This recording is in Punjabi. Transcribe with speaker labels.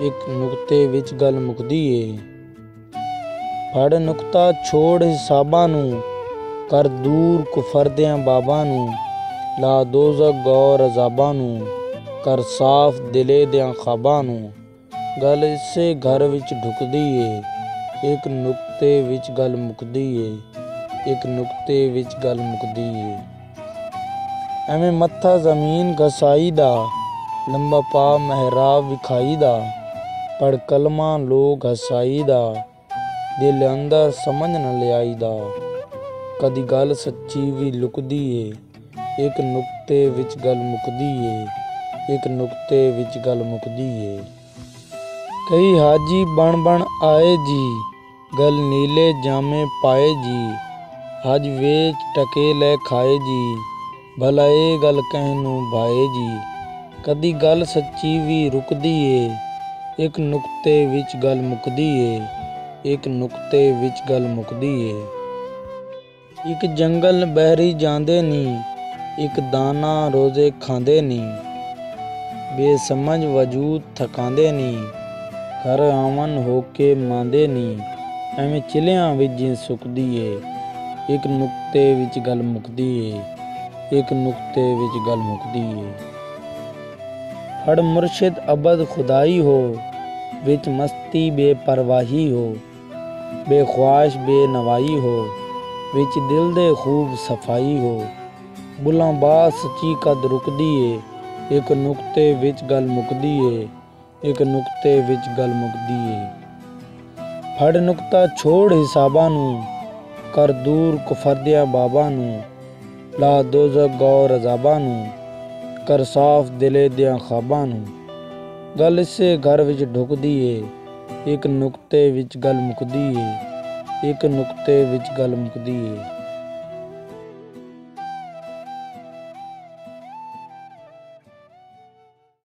Speaker 1: ਇੱਕ ਨੁਕਤੇ ਵਿੱਚ ਗੱਲ ਮੁੱਕਦੀ ਏ। ਫੜ ਨੁਕਤਾ ਛੋੜ ਹਿਸਾਬਾਂ ਨੂੰ, ਕਰ ਦੂਰ ਕੁਫਰ ਦਿਆਂ ਬਾਬਾਂ ਨੂੰ, ਲਾ ਦੋਜ਼ਖ ਗੌਰ ਅਜ਼ਾਬਾਂ ਨੂੰ, ਕਰ ਸਾਫ਼ ਦਿਲੇ ਦਿਆਂ ਖ਼ਾਬਾਂ ਨੂੰ। ਗੱਲ ਇਸੇ ਘਰ ਵਿੱਚ ਢੁਕਦੀ ਏ, ਇੱਕ ਨੁਕਤੇ ਵਿੱਚ ਗੱਲ ਮੁੱਕਦੀ ਏ, ਇੱਕ ਨੁਕਤੇ ਵਿੱਚ ਗੱਲ ਮੁੱਕਦੀ ਏ। ਐਵੇਂ ਮੱਥਾ ਜ਼ਮੀਨ ਘਸਾਈ ਦਾ, ਲੰਬਾ ਪਾ ਮਹਿਰਾਬ ਵਿਖਾਈ ਦਾ, ਪੜ ਕਲਮਾ ਲੋਕ ਹਸਾਈ ਦਾ, ਦਿਲ ਅੰਦਰ ਸਮਝ ਨਾ ਲਿਆਈ ਦਾ। ਕਦੀ ਗੱਲ ਸੱਚੀ ਵੀ ਲੁਕਦੀ ਏ, ਇੱਕ ਨੁਕਤੇ ਵਿੱਚ ਗੱਲ ਮੁੱਕਦੀ ਏ, ਇੱਕ ਨੁਕਤੇ ਵਿੱਚ ਗੱਲ ਮੁੱਕਦੀ ਏ। ਕਈ ਹਾਜੀ ਬਣ ਆਏ ਜੀ, ਗਲ ਨੀਲੇ ਜਾਮੇ ਪਾਏ ਜੀ, ਹਜ ਵੇਚ ਟਕੇ ਲੈ ਖਾਏ ਜੀ, ਭਲਾ ਇਹ ਗੱਲ ਕਹਿਣ ਨੂੰ ਭਾਏ ਜੀ। ਕਦੀ ਗੱਲ ਸੱਚੀ ਵੀ ਰੁਕਦੀ ਏ, ਇੱਕ ਨੁਕਤੇ ਵਿੱਚ ਗੱਲ ਮੁੱਕਦੀ ਏ, ਇੱਕ ਨੁਕਤੇ ਵਿੱਚ ਗੱਲ ਮੁੱਕਦੀ ਏ। ਇੱਕ ਜੰਗਲ ਬਹਿਰੀ ਜਾਂਦੇ ਨੀ, ਇੱਕ ਦਾਣਾ ਰੋਜ਼ੇ ਖਾਂਦੇ ਨੀ, ਬੇਸਮਝ ਵਜੂਦ ਥਕਾਂਦੇ ਨੀ, ਘਰ ਆਵਨ ਹੋ ਕੇ ਮਾਂਦੇ ਨੀ। ਐਵੇਂ ਚਿਲਿਆਂ ਵਿੱਚ ਜਿ ਸੁੱਕਦੀ ਏ, ਇੱਕ ਨੁਕਤੇ ਵਿੱਚ ਗੱਲ ਮੁੱਕਦੀ ਏ, ਇੱਕ ਨੁਕਤੇ ਵਿੱਚ ਗੱਲ ਮੁੱਕਦੀ ਏ। ਫੜ ਮੁਰਸ਼ਿਦ ਅਬਦ ਖੁਦਾਈ ਹੋ, ਵਿੱਚ ਮਸਤੀ ਬੇਪਰਵਾਹੀ ਹੋ, ਬੇਖਵਾਸ਼ ਬੇਨਵਾਈ ਹੋ, ਵਿੱਚ ਦਿਲ ਦੇ ਖੂਬ ਸਫਾਈ ਹੋ। ਬੁੱਲਾਂ ਬਾਤ ਸੱਚੀ ਕਦ ਰੁਕਦੀ ਏ, ਇੱਕ ਨੁਕਤੇ ਵਿੱਚ ਗੱਲ ਮੁੱਕਦੀ ਏ, ਇੱਕ ਨੁਕਤੇ ਵਿੱਚ ਗੱਲ ਮੁੱਕਦੀ ਏ। ਫੜ ਨੁਕਤਾ ਛੋੜ ਹਿਸਾਬਾਂ ਨੂੰ, ਕਰ ਦੂਰ ਕੁਫਰ ਦਿਆਂ ਬਾਬਾਂ ਨੂੰ, ਲਾ ਦੋਜ਼ਖ ਗੌਰ ਅਜ਼ਾਬਾਂ ਨੂੰ, ਕਰ ਸਾਫ਼ ਦਿਲੇ ਦਿਆਂ ਖ਼ਾਬਾਂ ਨੂੰ। ਗੱਲ ਇਸੇ ਘਰ ਵਿੱਚ ਢੁਕਦੀ ਏ, ਇੱਕ ਨੁਕਤੇ ਵਿੱਚ ਗੱਲ ਮੁੱਕਦੀ ਏ, ਇੱਕ ਨੁਕਤੇ ਵਿੱਚ ਗੱਲ ਮੁੱਕਦੀ ਏ।